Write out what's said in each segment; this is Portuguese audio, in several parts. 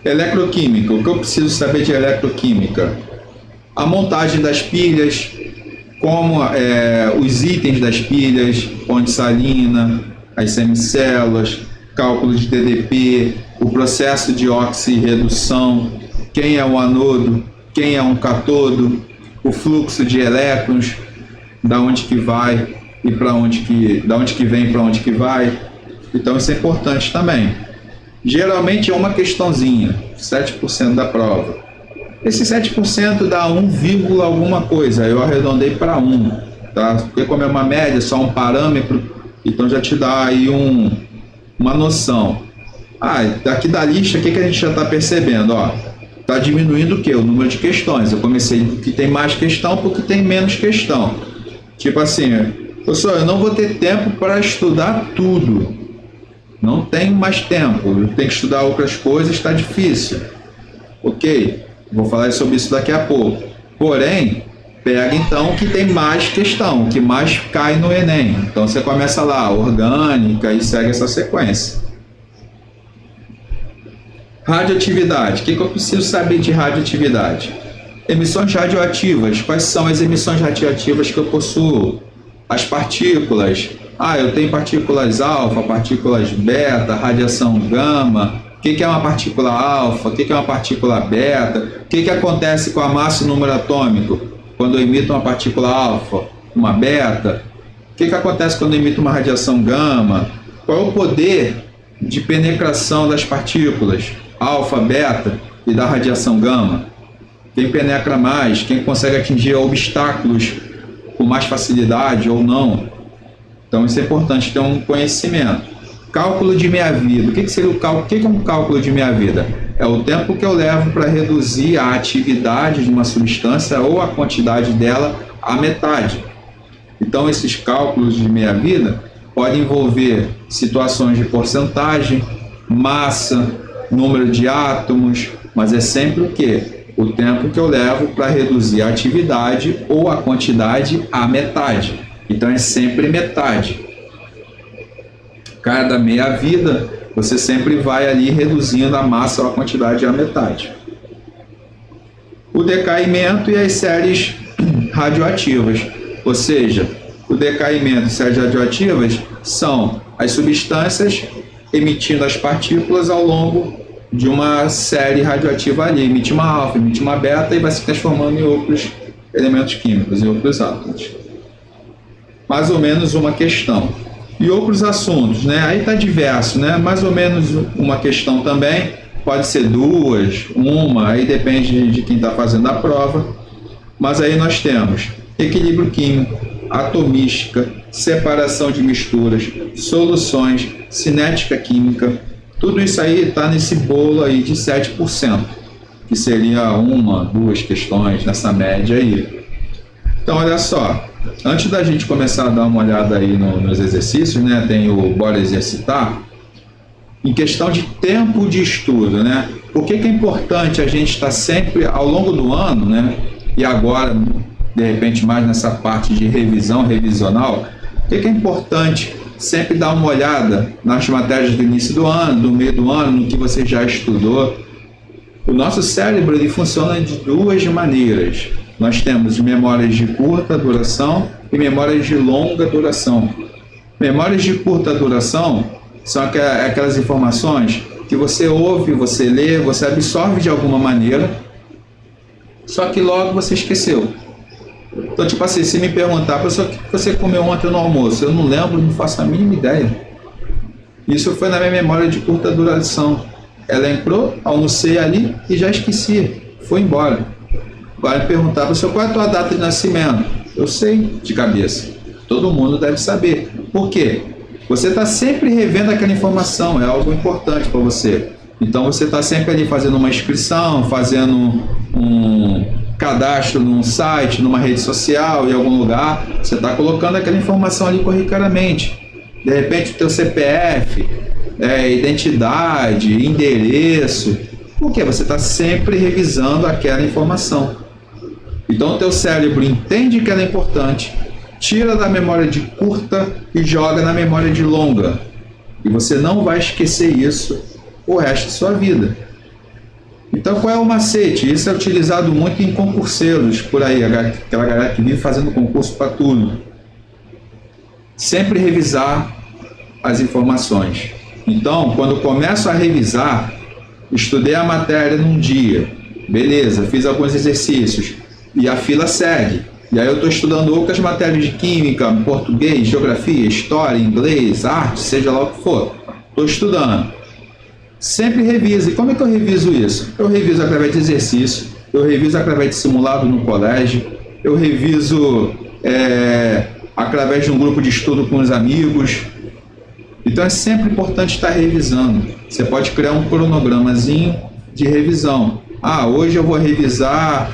Eletroquímica. O que eu preciso saber de eletroquímica? A montagem das pilhas, como os itens das pilhas, ponte salina, as semicélulas, cálculo de TDP, o processo de oxirredução, quem é o anodo, quem é um catodo, o fluxo de elétrons, da onde que vai e para onde que, da onde que vem para onde que vai. Então isso é importante também. Geralmente é uma questãozinha, 7% da prova. Esse 7% dá 1, alguma coisa, eu arredondei para 1, tá? Porque como é uma média, só um parâmetro, então já te dá aí uma noção. Daqui da lista, o que a gente já está percebendo? Está diminuindo o quê? O número de questões. Eu comecei do que tem mais questão para o que tem menos questão. Tipo assim, professor, eu não vou ter tempo para estudar tudo. Não tenho mais tempo, eu tenho que estudar outras coisas, está difícil. Ok, vou falar sobre isso daqui a pouco. Porém, pega então o que tem mais questão, o que mais cai no Enem. Então você começa lá, orgânica, e segue essa sequência. Radioatividade. O que eu preciso saber de radioatividade? Emissões radioativas. Quais são as emissões radioativas que eu possuo? As partículas. Eu tenho partículas alfa, partículas beta, radiação gama. O que é uma partícula alfa? O que é uma partícula beta? O que acontece com a massa e o número atômico quando eu emito uma partícula alfa, uma beta? O que acontece quando eu emito uma radiação gama? Qual é o poder de penetração das partículas alfa, beta e da radiação gama? Quem penetra mais? Quem consegue atingir obstáculos com mais facilidade ou não? Então isso é importante ter um conhecimento. Cálculo de meia-vida. O que seria o cálculo? O que é um cálculo de meia-vida? É o tempo que eu levo para reduzir a atividade de uma substância ou a quantidade dela à metade. Então esses cálculos de meia-vida podem envolver situações de porcentagem, massa, número de átomos, mas é sempre o quê? O tempo que eu levo para reduzir a atividade ou a quantidade à metade. Então é sempre metade. Cada meia-vida, você sempre vai ali reduzindo a massa ou a quantidade à metade. O decaimento e as séries radioativas. Ou seja, o decaimento e séries radioativas são as substâncias emitindo as partículas ao longo de uma série radioativa ali. Emite uma alfa, emite uma beta e vai se transformando em outros elementos químicos, em outros átomos. Mais ou menos uma questão. E outros assuntos, né? Aí está diverso, né? Mais ou menos uma questão também, pode ser duas, uma, aí depende de quem está fazendo a prova. Mas aí nós temos equilíbrio químico, atomística, separação de misturas, soluções, cinética química. Tudo isso aí está nesse bolo aí de 7%, que seria uma, duas questões nessa média aí. Então, olha só, antes da gente começar a dar uma olhada aí nos exercícios, né, tem o Bora Exercitar, em questão de tempo de estudo, né, por que é importante a gente estar sempre, ao longo do ano, né, e agora, de repente, mais nessa parte de revisão, revisional, por que é importante sempre dar uma olhada nas matérias do início do ano, do meio do ano, no que você já estudou? O nosso cérebro ele funciona de duas maneiras. Nós temos memórias de curta duração e memórias de longa duração. Memórias de curta duração são aquelas informações que você ouve, você lê, você absorve de alguma maneira, só que logo você esqueceu. Então, tipo assim, se me perguntar, professor, o que você comeu ontem no almoço? Eu não lembro, não faço a mínima ideia. Isso foi na minha memória de curta duração. Ela entrou, almocei ali e já esqueci, foi embora. Agora me perguntar, professor, qual é a tua data de nascimento? Eu sei de cabeça. Todo mundo deve saber. Por quê? Você está sempre revendo aquela informação, é algo importante para você. Então você está sempre ali fazendo uma inscrição, fazendo um cadastro num site, numa rede social, em algum lugar. Você está colocando aquela informação ali corriqueiramente. De repente o teu CPF, identidade, endereço. Por quê? Você está sempre revisando aquela informação. Então o teu cérebro entende que ela é importante, tira da memória de curta e joga na memória de longa. E você não vai esquecer isso o resto da sua vida. Então, qual é o macete? Isso é utilizado muito em concurseiros por aí, aquela galera que vive fazendo concurso para tudo. Sempre revisar as informações. Então, quando eu começo a revisar, estudei a matéria num dia, beleza, fiz alguns exercícios e a fila segue. E aí eu estou estudando outras matérias de química, português, geografia, história, inglês, arte, seja lá o que for. Estou estudando. Sempre reviso. E como é que eu reviso isso? Eu reviso através de exercício, eu reviso através de simulado no colégio, eu reviso através de um grupo de estudo com os amigos. Então é sempre importante estar revisando. Você pode criar um cronogramazinho de revisão. Ah, hoje eu vou revisar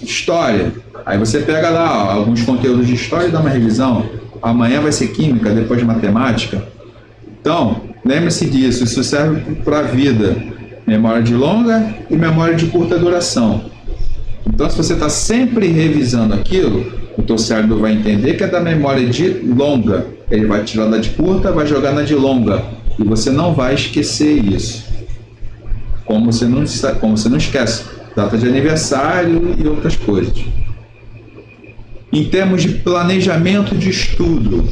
história. Aí você pega lá alguns conteúdos de história e dá uma revisão. Amanhã vai ser química, depois matemática. Então, lembre-se disso, isso serve para a vida. Memória de longa e memória de curta duração. Então, se você está sempre revisando aquilo, o teu cérebro vai entender que é da memória de longa. Ele vai tirar da de curta, vai jogar na de longa. E você não vai esquecer isso. Como você não esquece data de aniversário e outras coisas. Em termos de planejamento de estudo,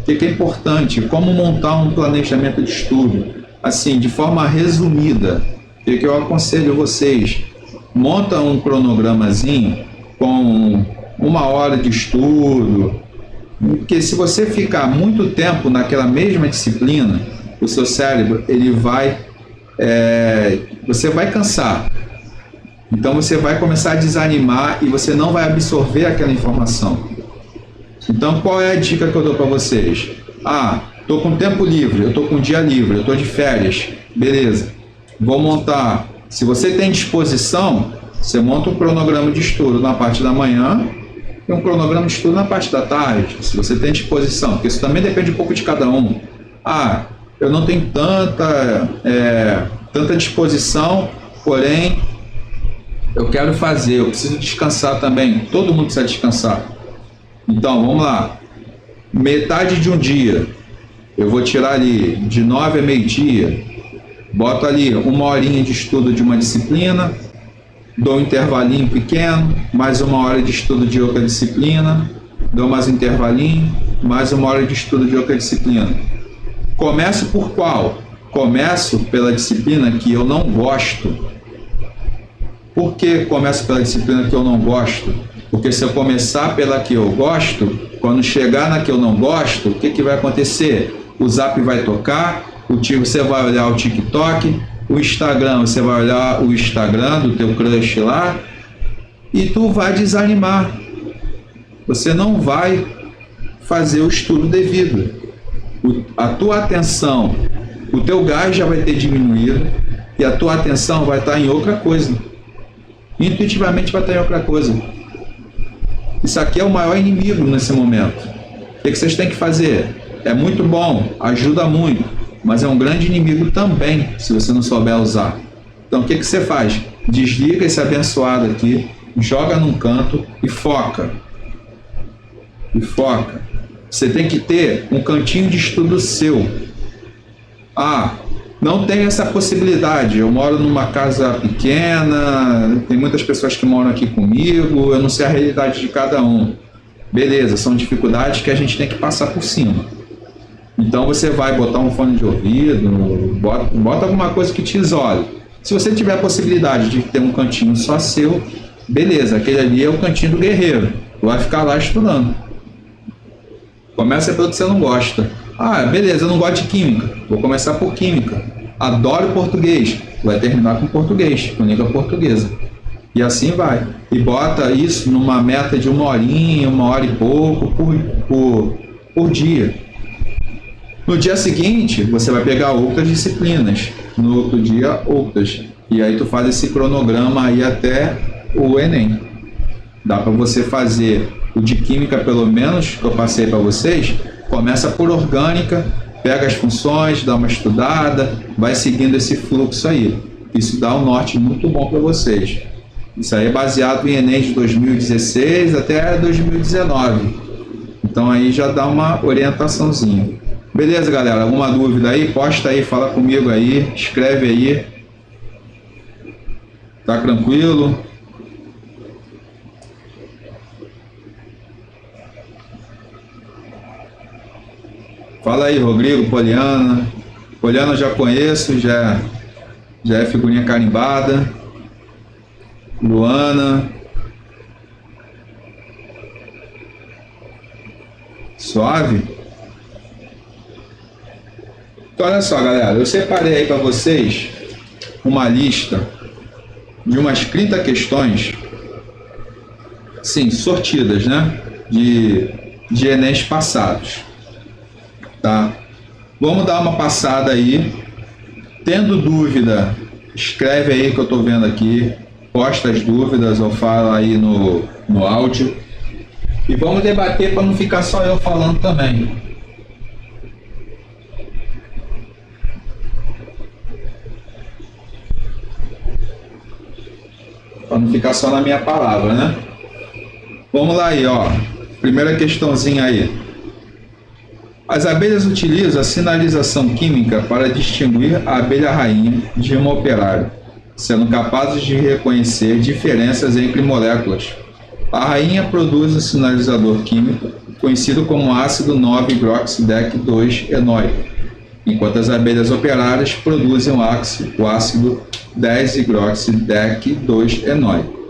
o que é importante? Como montar um planejamento de estudo? Assim, de forma resumida, o que eu aconselho vocês? Monta um cronogramazinho com 1 hora de estudo, porque se você ficar muito tempo naquela mesma disciplina, o seu cérebro, você vai cansar. Então você vai começar a desanimar e você não vai absorver aquela informação. Então qual é a dica que eu dou para vocês? Estou com tempo livre, eu estou com dia livre, eu estou de férias, beleza. Vou montar, se você tem disposição, você monta um cronograma de estudo na parte da manhã e um cronograma de estudo na parte da tarde, se você tem disposição, porque isso também depende um pouco de cada um. Eu não tenho tanta disposição, porém eu quero fazer, eu preciso descansar também, todo mundo precisa descansar. Então, vamos lá, metade de um dia, eu vou tirar ali de 9 a meio-dia, boto ali 1 horinha de estudo de uma disciplina, dou um intervalinho pequeno, mais 1 hora de estudo de outra disciplina, dou mais um intervalinho, mais 1 hora de estudo de outra disciplina. Começo por qual? Começo pela disciplina que eu não gosto. Por que começo pela disciplina que eu não gosto? Porque se eu começar pela que eu gosto, quando chegar na que eu não gosto, o que vai acontecer? O Zap vai tocar, você vai olhar o TikTok, o Instagram, você vai olhar o Instagram do teu crush lá e tu vai desanimar. Você não vai fazer o estudo devido. A tua atenção, o teu gás já vai ter diminuído e a tua atenção vai estar em outra coisa. Intuitivamente vai estar em outra coisa. Isso aqui é o maior inimigo nesse momento. O que vocês têm que fazer? É muito bom, ajuda muito, mas é um grande inimigo também, se você não souber usar. Então o que você faz? Desliga esse abençoado aqui, joga num canto e foca. E foca. Você tem que ter um cantinho de estudo seu. Não tem essa possibilidade. Eu moro numa casa pequena, tem muitas pessoas que moram aqui comigo, eu não sei a realidade de cada um. Beleza, são dificuldades que a gente tem que passar por cima. Então você vai botar um fone de ouvido, bota alguma coisa que te isole. Se você tiver a possibilidade de ter um cantinho só seu, beleza, aquele ali é o cantinho do guerreiro. Tu vai ficar lá estudando. Começa pelo que você não gosta. Beleza, eu não gosto de química. Vou começar por química. Adoro português. Vai terminar com português, com língua portuguesa. E assim vai. E bota isso numa meta de 1 horinha, 1 hora e pouco por dia. No dia seguinte, você vai pegar outras disciplinas. No outro dia, outras. E aí tu faz esse cronograma aí até o Enem. Dá para você fazer o de química, pelo menos, que eu passei para vocês. Começa por orgânica, pega as funções, dá uma estudada, vai seguindo esse fluxo aí. Isso dá um norte muito bom para vocês. Isso aí é baseado em Enem de 2016 até 2019. Então aí já dá uma orientaçãozinha. Beleza, galera? Alguma dúvida aí? Posta aí, fala comigo aí, escreve aí Tá tranquilo? Fala aí, Rodrigo, Poliana. Poliana eu já conheço, já é figurinha carimbada. Luana. Suave? Então olha só, galera, eu separei aí para vocês uma lista de umas 30 questões, sim, sortidas, né? De Enems passados. Tá? Vamos dar uma passada aí. Tendo dúvida, escreve aí que eu estou vendo aqui. Posta as dúvidas ou fala aí no áudio. E vamos debater para não ficar só eu falando também. Para não ficar só na minha palavra, né? Vamos lá aí, ó. Primeira questãozinha aí. As abelhas utilizam a sinalização química para distinguir a abelha rainha de uma operária, sendo capazes de reconhecer diferenças entre moléculas. A rainha produz um sinalizador químico conhecido como ácido 9-hidroxidec-2-enóico, enquanto as abelhas operárias produzem o ácido 10-hidroxidec-2-enóico.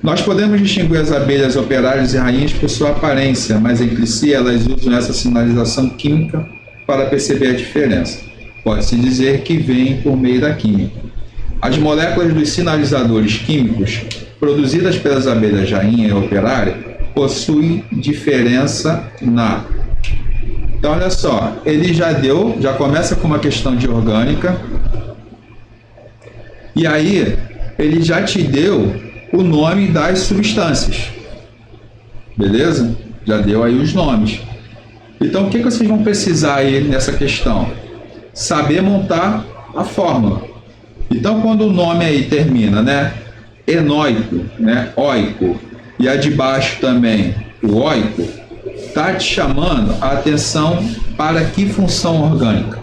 Nós podemos distinguir as abelhas operárias e rainhas por sua aparência, mas entre si elas usam essa sinalização química para perceber a diferença. Pode-se dizer que vêm por meio da química. As moléculas dos sinalizadores químicos produzidas pelas abelhas rainha e operária possuem diferença na... Então, olha só, ele já começa com uma questão de orgânica, e aí ele já te deu o nome das substâncias, beleza? Já deu aí os nomes. Então, o que vocês vão precisar aí nessa questão? Saber montar a fórmula. Então, quando o nome aí termina, né? Enóico, né? Óico, e a de baixo também, o óico, tá te chamando a atenção para que função orgânica?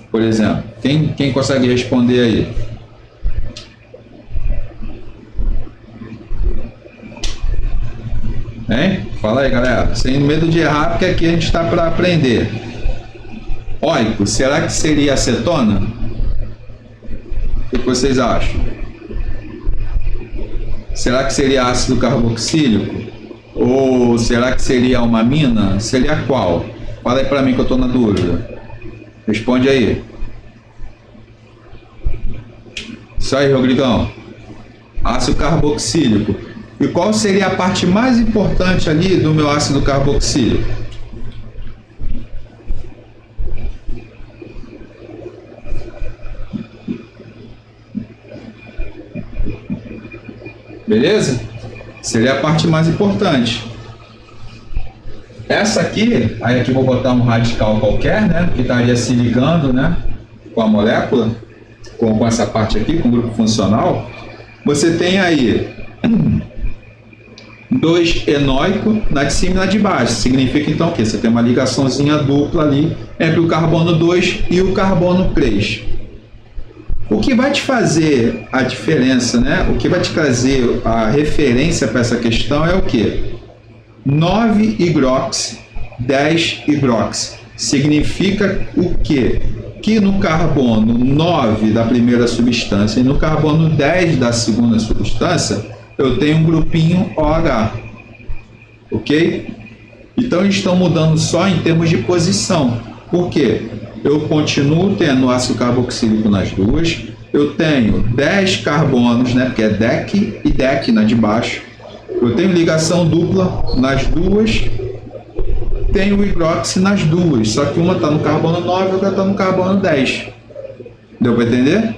Por exemplo, quem consegue responder aí? Hein? Fala aí, galera. Sem medo de errar, porque aqui a gente está para aprender. Óico, será que seria acetona? O que vocês acham? Será que seria ácido carboxílico? Ou será que seria uma amina? Seria qual? Fala aí para mim que eu estou na dúvida. Responde aí. Isso aí, Rodrigão. Ácido carboxílico. E qual seria a parte mais importante ali do meu ácido carboxílico? Beleza? Seria a parte mais importante. Essa aqui, aí aqui vou botar um radical qualquer, né? Que estaria se ligando, né? Com a molécula, com essa parte aqui, com o grupo funcional. Você tem aí 2 enóico na de cima e na de baixo. Significa então que você tem uma ligaçãozinha dupla ali entre o carbono 2 e o carbono 3. O que vai te fazer a diferença, né? O que vai te trazer a referência para essa questão é o que? 9-hidroxi, 10-hidroxi. Significa o quê? Que no carbono 9 da primeira substância e no carbono 10 da segunda substância, eu tenho um grupinho OH, ok? Então eles estão mudando só em termos de posição. Por quê? Eu continuo tendo ácido carboxílico nas duas, eu tenho 10 carbonos, né? Porque é DEC e DEC na de baixo. Eu tenho ligação dupla nas duas, tenho hidroxi nas duas, só que uma está no carbono 9 e outra está no carbono 10. Deu para entender?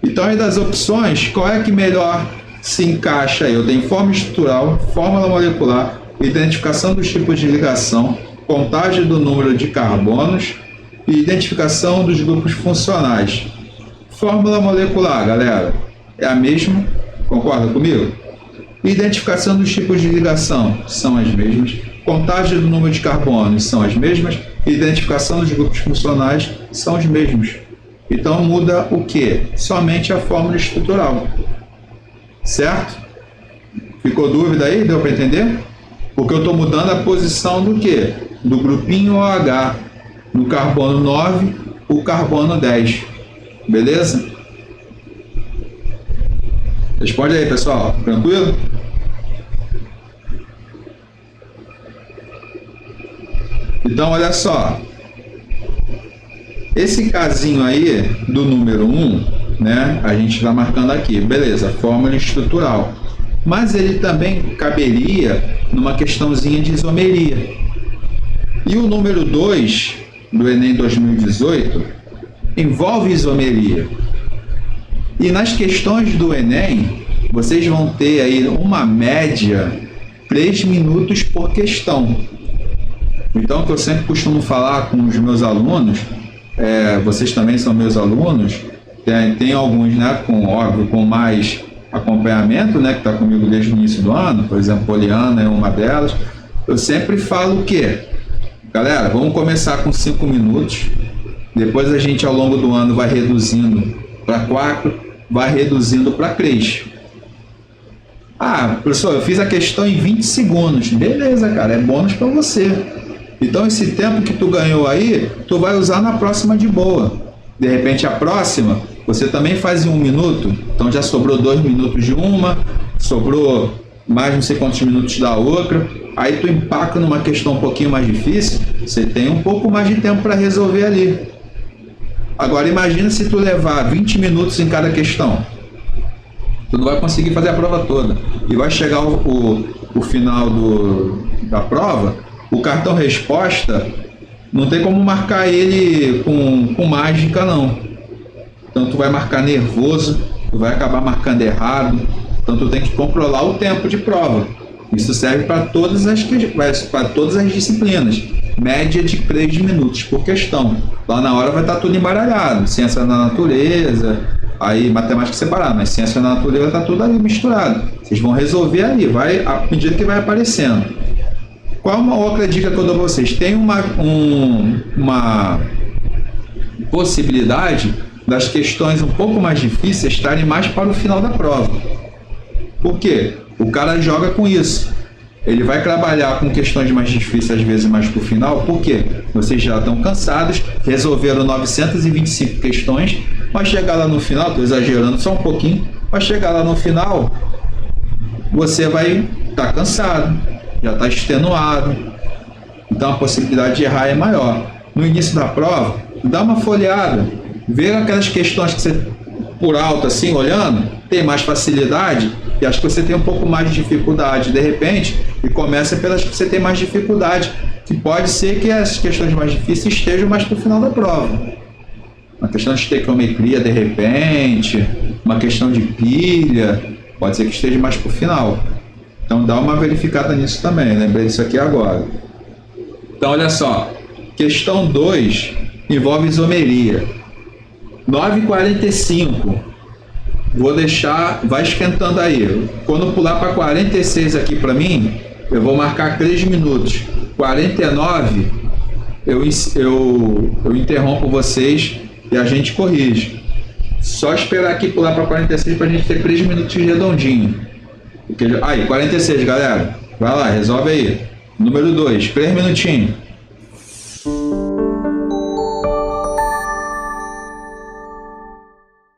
Então aí das opções, qual é que melhor se encaixa aí? Eu tenho forma estrutural, fórmula molecular, identificação dos tipos de ligação, contagem do número de carbonos e identificação dos grupos funcionais. Fórmula molecular, galera, é a mesma, concorda comigo? Identificação dos tipos de ligação são as mesmas, contagem do número de carbonos são as mesmas, identificação dos grupos funcionais são os mesmos. Então muda o que? Somente a fórmula estrutural. Certo? Ficou dúvida aí? Deu para entender? Porque eu estou mudando a posição do que? Do grupinho OH no carbono 9, o carbono 10. Beleza? Responde aí, pessoal. Tranquilo? Então, olha só. Esse casinho aí do número 1, né? A gente está marcando aqui. Beleza, fórmula estrutural. Mas ele também caberia numa questãozinha de isomeria. E o número 2 do Enem 2018 envolve isomeria. E nas questões do Enem, vocês vão ter aí uma média 3 minutos por questão. Então, o que eu sempre costumo falar com os meus alunos, vocês também são meus alunos, tem alguns, né, com mais acompanhamento, né, que está comigo desde o início do ano, por exemplo, Poliana é uma delas. Eu sempre falo o quê? Galera, vamos começar com 5 minutos, depois a gente ao longo do ano vai reduzindo para 4, vai reduzindo para 3. Ah, professor, eu fiz a questão em 20 segundos. Beleza, cara, é bônus para você. Então esse tempo que tu ganhou aí, tu vai usar na próxima de boa. De repente a próxima, você também faz em 1 minuto, então já sobrou 2 minutos de uma, sobrou mais não sei quantos minutos da outra, aí tu empaca numa questão um pouquinho mais difícil, você tem um pouco mais de tempo para resolver ali. Agora imagina se tu levar 20 minutos em cada questão, tu não vai conseguir fazer a prova toda, e vai chegar o final da prova, o cartão resposta, não tem como marcar ele com mágica não. Então tu vai marcar nervoso, tu vai acabar marcando errado, então tu tem que controlar o tempo de prova. Isso serve para todas as disciplinas. Média de 3 minutos por questão. Lá na hora vai estar tudo embaralhado. Ciência da natureza, aí matemática separada, mas ciência da natureza está tudo ali misturado. Vocês vão resolver ali, à medida que vai aparecendo. Qual uma outra dica que eu dou para vocês? Tem uma possibilidade das questões um pouco mais difíceis estarem mais para o final da prova. Por quê? O cara joga com isso. Ele vai trabalhar com questões mais difíceis, às vezes mais para o final. Por quê? Vocês já estão cansados, resolveram 925 questões, mas chegar lá no final, estou exagerando só um pouquinho, mas chegar lá no final, você vai estar cansado, já está extenuado. Então a possibilidade de errar é maior. No início da prova, dá uma folheada, vê aquelas questões que você, por alto assim, olhando, tem mais facilidade, e acho que você tem um pouco mais de dificuldade, de repente, e começa pelas que você tem mais dificuldade, que pode ser que as questões mais difíceis estejam mais para o final da prova. Uma questão de estequiometria, de repente, uma questão de pilha, pode ser que esteja mais para o final. Então dá uma verificada nisso também, lembrei disso aqui agora. Então olha só, questão 2 envolve isomeria. 9h45, vou deixar, vai esquentando aí. Quando pular para 46 aqui para mim, eu vou marcar 3 minutos. 49, eu interrompo vocês e a gente corrige. Só esperar aqui pular para 46 para a gente ter 3 minutos redondinho. Aí, 46, galera. Vai lá, resolve aí. Número 2, 3 minutinhos.